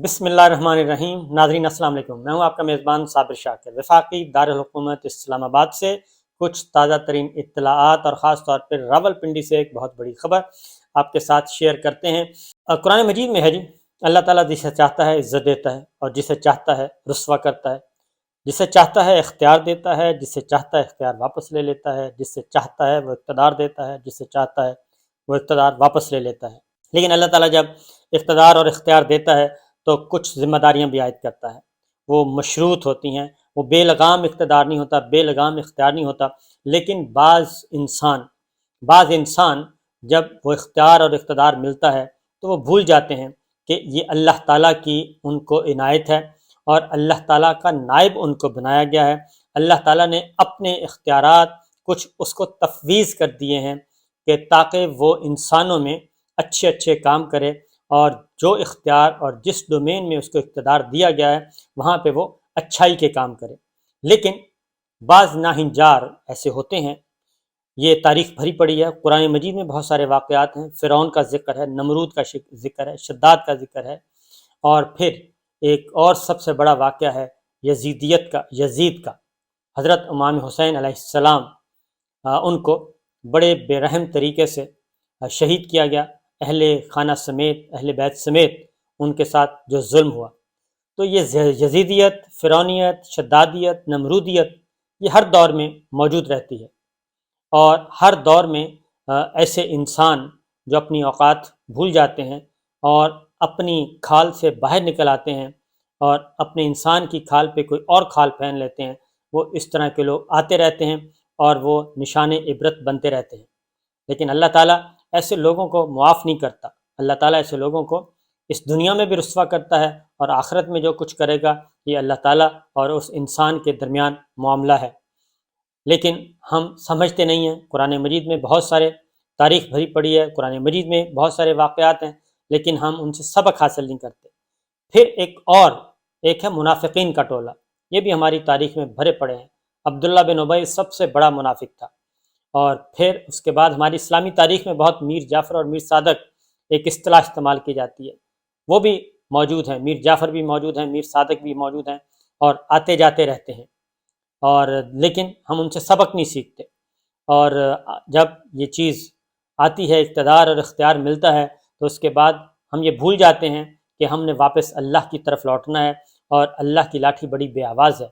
بسم اللہ الرحمن الرحیم۔ ناظرین السلام علیکم، میں ہوں آپ کا میزبان صابر شاکر، وفاقی دارالحکومت اسلام آباد سے کچھ تازہ ترین اطلاعات اور خاص طور پر راولپنڈی سے ایک بہت بڑی خبر آپ کے ساتھ شیئر کرتے ہیں۔ قرآن مجید میں ہے جی، اللہ تعالیٰ جسے چاہتا ہے عزت دیتا ہے اور جسے چاہتا ہے رسوا کرتا ہے، جسے چاہتا ہے اختیار دیتا ہے، جسے چاہتا ہے اختیار واپس لے لیتا ہے، جسے چاہتا ہے وہ اقتدار دیتا ہے، جسے چاہتا ہے وہ اقتدار واپس لے لیتا ہے۔ لیکن اللہ تعالیٰ جب اقتدار اور اختیار دیتا ہے تو کچھ ذمہ داریاں بھی عائد کرتا ہے، وہ مشروط ہوتی ہیں، وہ بے لگام اقتدار نہیں ہوتا، بے لگام اختیار نہیں ہوتا۔ لیکن بعض انسان جب وہ اختیار اور اقتدار ملتا ہے تو وہ بھول جاتے ہیں کہ یہ اللہ تعالیٰ کی ان کو عنایت ہے اور اللہ تعالیٰ کا نائب ان کو بنایا گیا ہے۔ اللہ تعالیٰ نے اپنے اختیارات کچھ اس کو تفویض کر دیے ہیں کہ تاکہ وہ انسانوں میں اچھے اچھے کام کرے، اور جو اختیار اور جس ڈومین میں اس کو اقتدار دیا گیا ہے وہاں پہ وہ اچھائی کے کام کرے۔ لیکن بعض ناہنجار ایسے ہوتے ہیں، یہ تاریخ بھری پڑی ہے، قرآن مجید میں بہت سارے واقعات ہیں، فرعون کا ذکر ہے، نمرود کا ذکر ہے، شداد کا ذکر ہے، اور پھر ایک اور سب سے بڑا واقعہ ہے یزید کا۔ حضرت امام حسین علیہ السلام ان کو بڑے بے رحم طریقے سے شہید کیا گیا، اہل خانہ سمیت، اہل بیت سمیت ان کے ساتھ جو ظلم ہوا۔ تو یہ یزیدیت، فرعونیت، شدادیت، نمرودیت یہ ہر دور میں موجود رہتی ہے، اور ہر دور میں ایسے انسان جو اپنی اوقات بھول جاتے ہیں اور اپنی کھال سے باہر نکل آتے ہیں اور اپنے انسان کی کھال پہ کوئی اور کھال پہن لیتے ہیں، وہ اس طرح کے لوگ آتے رہتے ہیں اور وہ نشان عبرت بنتے رہتے ہیں۔ لیکن اللہ تعالیٰ ایسے لوگوں کو معاف نہیں کرتا، اللہ تعالیٰ ایسے لوگوں کو اس دنیا میں بھی رسوا کرتا ہے، اور آخرت میں جو کچھ کرے گا یہ اللہ تعالیٰ اور اس انسان کے درمیان معاملہ ہے۔ لیکن ہم سمجھتے نہیں ہیں۔ قرآن مجید میں بہت سارے تاریخ بھری پڑی ہے، قرآن مجید میں بہت سارے واقعات ہیں، لیکن ہم ان سے سبق حاصل نہیں کرتے۔ پھر ایک ہے منافقین کا ٹولہ، یہ بھی ہماری تاریخ میں بھرے پڑے ہیں۔ عبداللہ بن ابی سب سے بڑا منافق تھا، اور پھر اس کے بعد ہماری اسلامی تاریخ میں بہت میر جعفر اور میر صادق ایک اصطلاح استعمال کی جاتی ہے، وہ بھی موجود ہیں، میر جعفر بھی موجود ہیں، میر صادق بھی موجود ہیں، اور آتے جاتے رہتے ہیں، اور لیکن ہم ان سے سبق نہیں سیکھتے۔ اور جب یہ چیز آتی ہے، اقتدار اور اختیار ملتا ہے، تو اس کے بعد ہم یہ بھول جاتے ہیں کہ ہم نے واپس اللہ کی طرف لوٹنا ہے، اور اللہ کی لاٹھی بڑی بے آواز ہے۔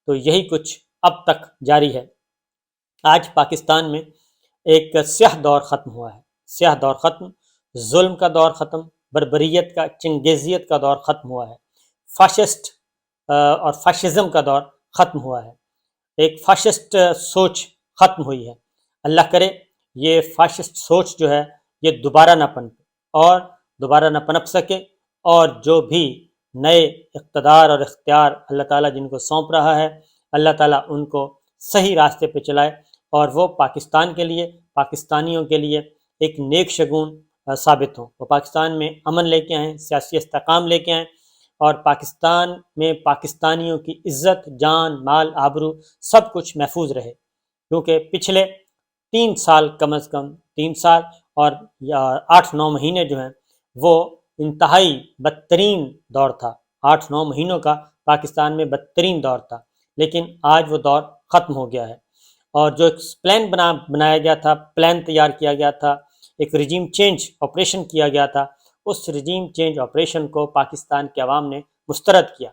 تو یہی کچھ اب تک جاری ہے۔ آج پاکستان میں ایک سیاہ دور ختم ہوا ہے، سیاہ دور ختم، ظلم کا دور ختم، بربریت کا، چنگیزیت کا دور ختم ہوا ہے، فاشسٹ اور فاشزم کا دور ختم ہوا ہے، ایک فاشسٹ سوچ ختم ہوئی ہے۔ اللہ کرے یہ فاشسٹ سوچ جو ہے یہ دوبارہ نہ پنپے اور دوبارہ نہ پنپ سکے، اور جو بھی نئے اقتدار اور اختیار اللہ تعالیٰ جن کو سونپ رہا ہے، اللہ تعالیٰ ان کو صحیح راستے پہ چلائے، اور وہ پاکستان کے لیے، پاکستانیوں کے لیے ایک نیک شگون ثابت ہوں، وہ پاکستان میں امن لے کے آئیں، سیاسی استحکام لے کے آئیں، اور پاکستان میں پاکستانیوں کی عزت، جان، مال، آبرو سب کچھ محفوظ رہے۔ کیونکہ پچھلے 3 سال، کم از کم 3 سال اور 8-9 مہینے جو ہیں وہ انتہائی بدترین دور تھا، 8-9 مہینوں کا پاکستان میں بدترین دور تھا، لیکن آج وہ دور ختم ہو گیا ہے۔ اور جو ایک پلان بنایا گیا تھا، پلان تیار کیا گیا تھا، ایک رجیم چینج آپریشن کیا گیا تھا، اس رجیم چینج آپریشن کو پاکستان کے عوام نے مسترد کیا۔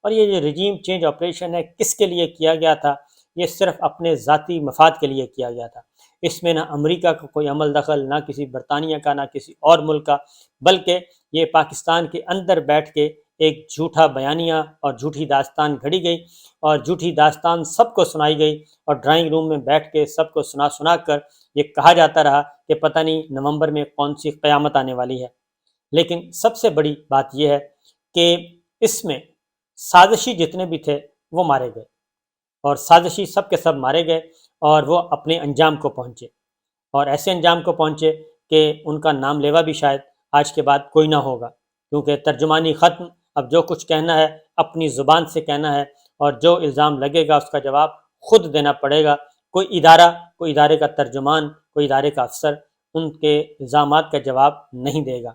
اور یہ جو رجیم چینج آپریشن ہے کس کے لیے کیا گیا تھا؟ یہ صرف اپنے ذاتی مفاد کے لیے کیا گیا تھا۔ اس میں نہ امریکہ کا کوئی عمل دخل، نہ کسی برطانیہ کا، نہ کسی اور ملک کا، بلکہ یہ پاکستان کے اندر بیٹھ کے ایک جھوٹا بیانیہ اور جھوٹی داستان گھڑی گئی، اور جھوٹی داستان سب کو سنائی گئی، اور ڈرائنگ روم میں بیٹھ کے سب کو سنا کر یہ کہا جاتا رہا کہ پتہ نہیں نومبر میں کون سی قیامت آنے والی ہے۔ لیکن سب سے بڑی بات یہ ہے کہ اس میں سازشی جتنے بھی تھے وہ مارے گئے، اور سازشی سب کے سب مارے گئے، اور وہ اپنے انجام کو پہنچے، اور ایسے انجام کو پہنچے کہ ان کا نام لیوا بھی شاید آج کے بعد کوئی نہ ہوگا، کیونکہ ترجمانی ختم، اب جو کچھ کہنا ہے اپنی زبان سے کہنا ہے، اور جو الزام لگے گا اس کا جواب خود دینا پڑے گا۔ کوئی ادارے کا ترجمان، کوئی ادارے کا افسر ان کے الزامات کا جواب نہیں دے گا۔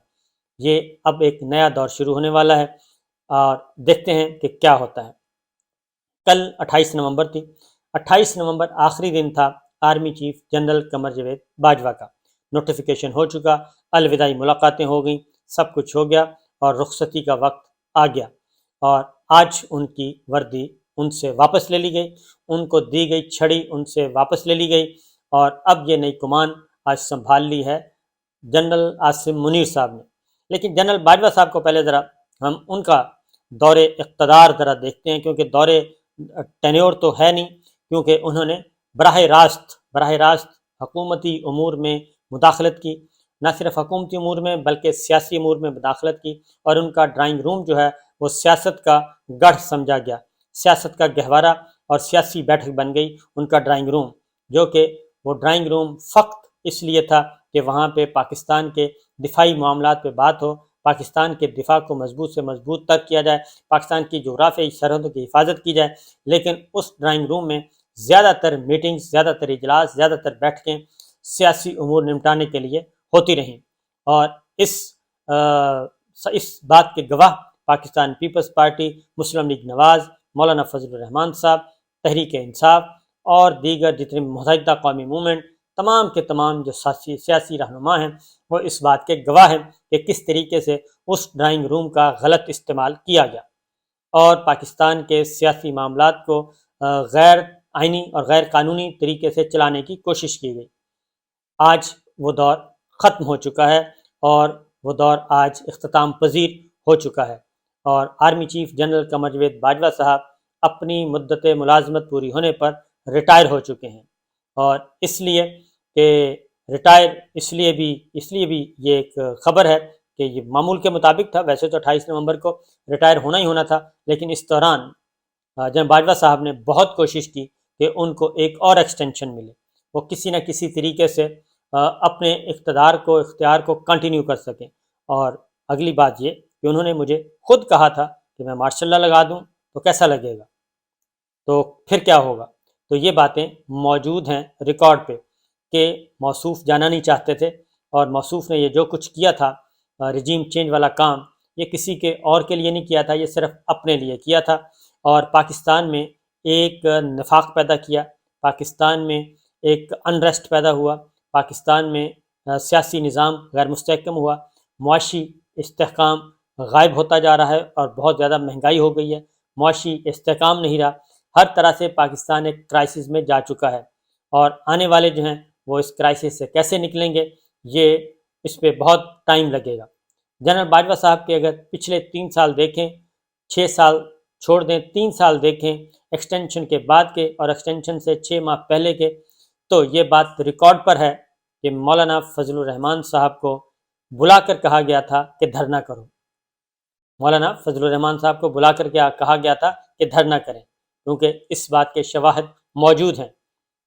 یہ اب ایک نیا دور شروع ہونے والا ہے۔ اور دیکھتے ہیں کہ کیا ہوتا ہے۔ کل 28 نومبر تھی۔ 28 نومبر آخری دن تھا army chief general Qamar Javed Bajwa کا۔ نوٹیفیکیشن ہو چکا، الوداعی ملاقاتیں ہو گئیں، سب کچھ ہو گیا اور رخصتی کا وقت آ گیا، اور آج ان کی وردی ان سے واپس لے لی گئی، ان کو دی گئی چھڑی ان سے واپس لے لی گئی، اور اب یہ نئی کمان آج سنبھال لی ہے جنرل عاصم منیر صاحب نے۔ لیکن جنرل باجوہ صاحب کو پہلے ذرا ہم ان کا دور اقتدار ذرا دیکھتے ہیں، کیونکہ دور ٹینیور تو ہے نہیں، کیونکہ انہوں نے براہ راست حکومتی امور میں مداخلت کی، نہ صرف حکومتی امور میں بلکہ سیاسی امور میں مداخلت کی، اور ان کا ڈرائنگ روم جو ہے وہ سیاست کا گڑھ سمجھا گیا، سیاست کا گہوارہ اور سیاسی بیٹھک بن گئی ان کا ڈرائنگ روم، جو کہ وہ ڈرائنگ روم فقط اس لیے تھا کہ وہاں پہ پاکستان کے دفاعی معاملات پہ بات ہو، پاکستان کے دفاع کو مضبوط سے مضبوط تر کیا جائے، پاکستان کی جغرافیائی سرحدوں کی حفاظت کی جائے۔ لیکن اس ڈرائنگ روم میں زیادہ تر میٹنگز، زیادہ تر اجلاس، زیادہ تر بیٹھکیں سیاسی امور نمٹانے کے لیے ہوتی رہیں، اور اس بات کے گواہ پاکستان پیپلز پارٹی، مسلم لیگ نواز، مولانا فضل الرحمان صاحب، تحریک انصاف اور دیگر جتنے متحدہ قومی موومنٹ، تمام کے تمام جو سیاسی رہنما ہیں، وہ اس بات کے گواہ ہیں کہ کس طریقے سے اس ڈرائنگ روم کا غلط استعمال کیا گیا اور پاکستان کے سیاسی معاملات کو غیر آئینی اور غیر قانونی طریقے سے چلانے کی کوشش کی گئی۔ آج وہ دور ختم ہو چکا ہے اور وہ دور آج اختتام پذیر ہو چکا ہے، اور army chief general Qamar Javed Bajwa صاحب اپنی مدت ملازمت پوری ہونے پر ریٹائر ہو چکے ہیں، اور اس لیے کہ ریٹائر اس لیے بھی یہ ایک خبر ہے کہ یہ معمول کے مطابق تھا، ویسے تو 28 نومبر کو ریٹائر ہونا ہی ہونا تھا، لیکن اس دوران جنرل باجوہ صاحب نے بہت کوشش کی کہ ان کو ایک اور ایکسٹینشن ملے، وہ کسی نہ کسی طریقے سے اپنے اختیار کو کنٹینیو کر سکیں۔ اور اگلی بات یہ کہ انہوں نے مجھے خود کہا تھا کہ میں مارشل لا لگا دوں تو کیسا لگے گا، تو پھر کیا ہوگا۔ تو یہ باتیں موجود ہیں ریکارڈ پہ کہ موصوف جانا نہیں چاہتے تھے، اور موصوف نے یہ جو کچھ کیا تھا رجیم چینج والا کام، یہ کسی کے اور کے لیے نہیں کیا تھا، یہ صرف اپنے لیے کیا تھا، اور پاکستان میں ایک نفاق پیدا کیا، پاکستان میں ایک انریسٹ پیدا ہوا، پاکستان میں سیاسی نظام غیر مستحکم ہوا، معاشی استحکام غائب ہوتا جا رہا ہے، اور بہت زیادہ مہنگائی ہو گئی ہے، معاشی استحکام نہیں رہا، ہر طرح سے پاکستان ایک کرائسس میں جا چکا ہے، اور آنے والے جو ہیں وہ اس کرائسس سے کیسے نکلیں گے، یہ اس پہ بہت ٹائم لگے گا۔ جنرل باجوہ صاحب کے اگر پچھلے 3 سال دیکھیں، 6 سال چھوڑ دیں، 3 سال دیکھیں ایکسٹینشن کے بعد کے اور ایکسٹینشن سے 6 ماہ پہلے کے، تو یہ بات ریکارڈ پر ہے کہ مولانا فضل الرحمان صاحب کو بلا کر کہا گیا تھا کہ دھرنا کرو، مولانا فضل الرحمان صاحب کو بلا کر کہا گیا تھا کہ دھرنا کریں، کیونکہ اس بات کے شواہد موجود ہیں،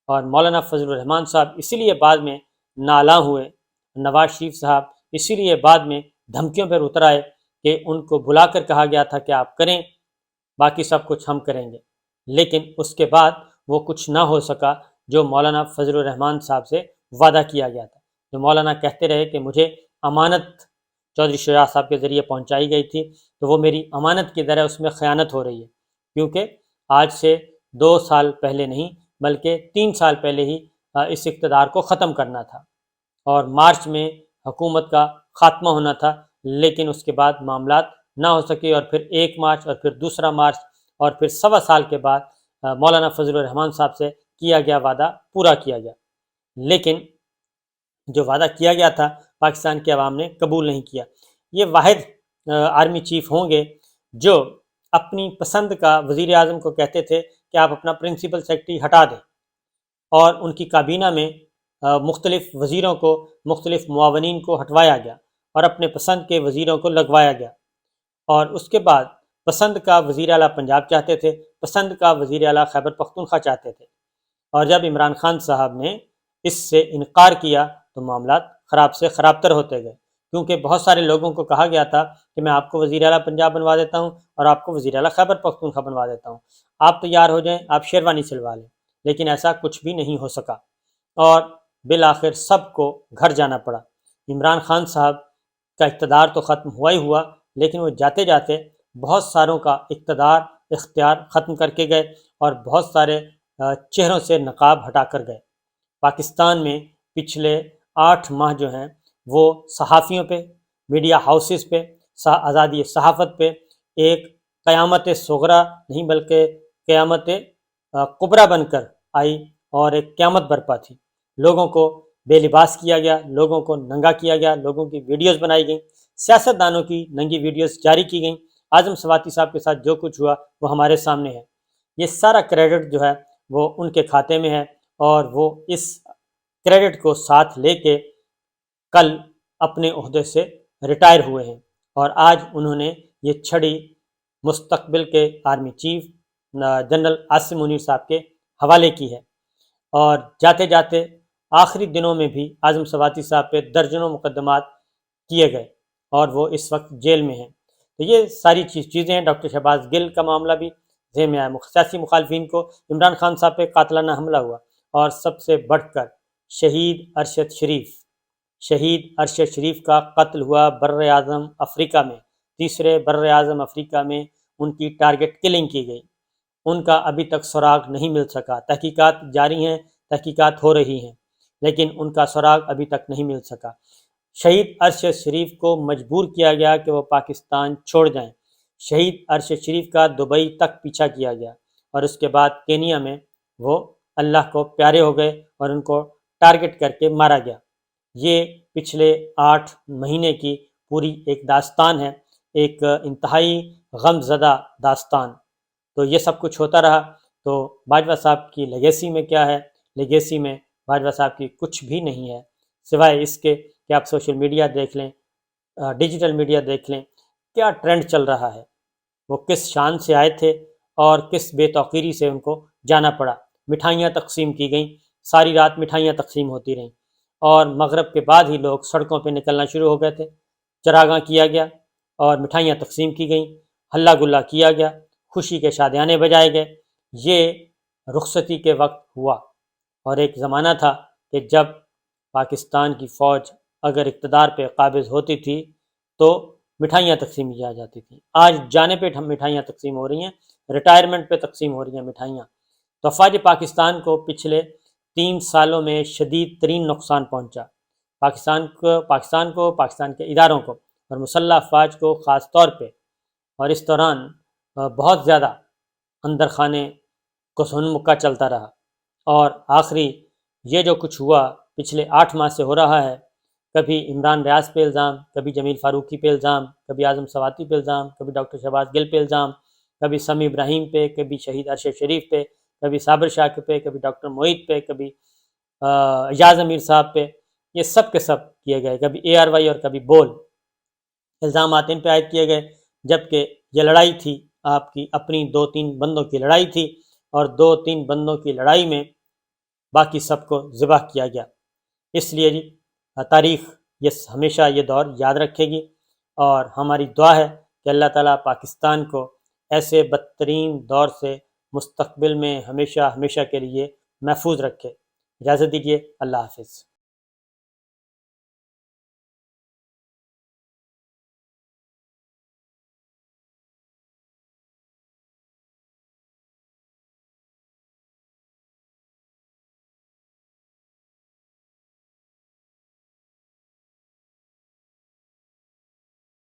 اور مولانا فضل الرحمان صاحب اسی لیے بعد میں نالاں ہوئے، نواز شریف صاحب اسی لیے بعد میں دھمکیوں پر اتر آئے کہ ان کو بلا کر کہا گیا تھا کہ آپ کریں، باقی سب کچھ ہم کریں گے، لیکن اس کے بعد وہ کچھ نہ ہو سکا جو مولانا فضل الرحمان صاحب سے وعدہ کیا گیا تھا، جو مولانا کہتے رہے کہ مجھے امانت چودھری شجاع صاحب کے ذریعے پہنچائی گئی تھی، تو وہ میری امانت کی طرح اس میں خیانت ہو رہی ہے، کیونکہ آج سے 2 سال پہلے نہیں بلکہ 3 سال پہلے ہی اس اقتدار کو ختم کرنا تھا، اور مارچ میں حکومت کا خاتمہ ہونا تھا، لیکن اس کے بعد معاملات نہ ہو سکے، اور پھر 1 مارچ اور پھر 2 مارچ اور پھر 1.25 سال کے بعد مولانا فضل الرحمان صاحب سے کیا گیا وعدہ پورا کیا گیا، لیکن جو وعدہ کیا گیا تھا پاکستان کی عوام نے قبول نہیں کیا۔ یہ واحد آرمی چیف ہوں گے جو اپنی پسند کا وزیر اعظم کو کہتے تھے کہ آپ اپنا پرنسپل سیکرٹری ہٹا دیں، اور ان کی کابینہ میں مختلف وزیروں کو، مختلف معاونین کو ہٹوایا گیا اور اپنے پسند کے وزیروں کو لگوایا گیا، اور اس کے بعد پسند کا وزیر اعلیٰ پنجاب چاہتے تھے، پسند کا وزیر اعلیٰ خیبر پختونخوا چاہتے تھے، اور جب عمران خان صاحب نے اس سے انکار کیا تو معاملات خراب سے خراب تر ہوتے گئے، کیونکہ بہت سارے لوگوں کو کہا گیا تھا کہ میں آپ کو وزیر اعلیٰ پنجاب بنوا دیتا ہوں اور آپ کو وزیر اعلیٰ خیبر پختونخوا بنوا دیتا ہوں، آپ تیار ہو جائیں، آپ شیروانی سلوا لیں، لیکن ایسا کچھ بھی نہیں ہو سکا، اور بالآخر سب کو گھر جانا پڑا۔ عمران خان صاحب کا اقتدار تو ختم ہوا ہی ہوا، لیکن وہ جاتے جاتے بہت ساروں کا اقتدار اختیار ختم کر کے گئے اور بہت سارے چہروں سے نقاب ہٹا کر گئے۔ پاکستان میں پچھلے 8 ماہ جو ہیں وہ صحافیوں پہ، میڈیا ہاؤسز پہ، آزادی صحافت پہ ایک قیامت صغریٰ نہیں بلکہ قیامت کبریٰ بن کر آئی، اور ایک قیامت برپا تھی۔ لوگوں کو بے لباس کیا گیا، لوگوں کو ننگا کیا گیا، لوگوں کی ویڈیوز بنائی گئیں، سیاستدانوں کی ننگی ویڈیوز جاری کی گئیں۔ اعظم سواتی صاحب کے ساتھ جو کچھ ہوا وہ ہمارے سامنے ہے۔ یہ سارا کریڈٹ جو ہے وہ ان کے کھاتے میں ہے، اور وہ اس کریڈٹ کو ساتھ لے کے کل اپنے عہدے سے ریٹائر ہوئے ہیں، اور آج انہوں نے یہ چھڑی مستقبل کے army chief general Asim Munir صاحب کے حوالے کی ہے۔ اور جاتے جاتے آخری دنوں میں بھی اعظم سواتی صاحب پہ درجنوں مقدمات کیے گئے، اور وہ اس وقت جیل میں ہیں۔ تو یہ ساری چیزیں ہیں۔ ڈاکٹر شہباز گل کا معاملہ بھی ذہن میں آیا، سیاسی مخالفین کو عمران خان صاحب پہ قاتلانہ حملہ ہوا، اور سب سے بڑھ کر شہید ارشد شریف کا قتل ہوا بر اعظم افریقہ میں، تیسرے بر اعظم افریقہ میں ان کی ٹارگٹ کلنگ کی گئی۔ ان کا ابھی تک سراغ نہیں مل سکا، تحقیقات جاری ہیں، تحقیقات ہو رہی ہیں، لیکن ان کا سراغ ابھی تک نہیں مل سکا۔ شہید ارشد شریف کو مجبور کیا گیا کہ وہ پاکستان چھوڑ جائیں۔ شہید ارشد شریف کا دبئی تک پیچھا کیا گیا، اور اس کے بعد کینیا میں وہ اللہ کو پیارے ہو گئے اور ان کو ٹارگٹ کر کے مارا گیا۔ یہ پچھلے 8 مہینے کی پوری ایک داستان ہے، ایک انتہائی غم زدہ داستان۔ تو یہ سب کچھ ہوتا رہا۔ تو باجوہ صاحب کی لیگیسی میں کیا ہے؟ لیگیسی میں باجوہ صاحب کی کچھ بھی نہیں ہے، سوائے اس کے کہ آپ سوشل میڈیا دیکھ لیں، ڈیجیٹل میڈیا دیکھ لیں، کیا ٹرینڈ چل رہا ہے۔ وہ کس شان سے آئے تھے اور کس بے توقیری سے ان کو جانا پڑا۔ مٹھائیاں تقسیم کی گئیں، ساری رات مٹھائیاں تقسیم ہوتی رہیں، اور مغرب کے بعد ہی لوگ سڑکوں پہ نکلنا شروع ہو گئے تھے۔ چراغاں کیا گیا اور مٹھائیاں تقسیم کی گئیں، ہلہ گلا کیا گیا، خوشی کے شادیانے بجائے گئے۔ یہ رخصتی کے وقت ہوا، اور ایک زمانہ تھا کہ جب پاکستان کی فوج اگر اقتدار پہ قابض ہوتی تھی تو مٹھائیاں تقسیم کی جاتی تھیں۔ آج جانے پہ مٹھائیاں تقسیم ہو رہی ہیں، ریٹائرمنٹ پہ تقسیم ہو رہی ہیں مٹھائیاں۔ تو افواج پاکستان کو پچھلے 3 سالوں میں شدید ترین نقصان پہنچا۔ پاکستان کے اداروں کو اور مسلح افواج کو خاص طور پہ، اور اس دوران بہت زیادہ اندر خانے کسن مکہ چلتا رہا، اور آخری یہ جو کچھ ہوا پچھلے 8 ماہ سے ہو رہا ہے، کبھی عمران ریاض پہ الزام، کبھی جمیل فاروقی پہ الزام، کبھی اعظم سواتی پہ الزام، کبھی ڈاکٹر شہباز گل پہ الزام، کبھی سمیع ابراہیم پہ، کبھی شہید ارشد شریف پہ، کبھی صابر شاہ پہ، کبھی ڈاکٹر معید پہ، کبھی اعجاز امیر صاحب پہ، یہ سب کے سب کیے گئے، کبھی ARY اور کبھی بول الزامات ان پہ عائد کیے گئے، جبکہ یہ لڑائی تھی آپ کی اپنی 2-3 بندوں کی لڑائی تھی، اور 2-3 بندوں کی لڑائی میں باقی سب کو ذبح کیا گیا۔ اس لیے تاریخ ہمیشہ یہ دور یاد رکھے گی، اور ہماری دعا ہے کہ اللہ تعالیٰ پاکستان کو ایسے بدترین دور سے مستقبل میں ہمیشہ کے لیے محفوظ رکھے۔ اجازت دیجیے، اللہ حافظ۔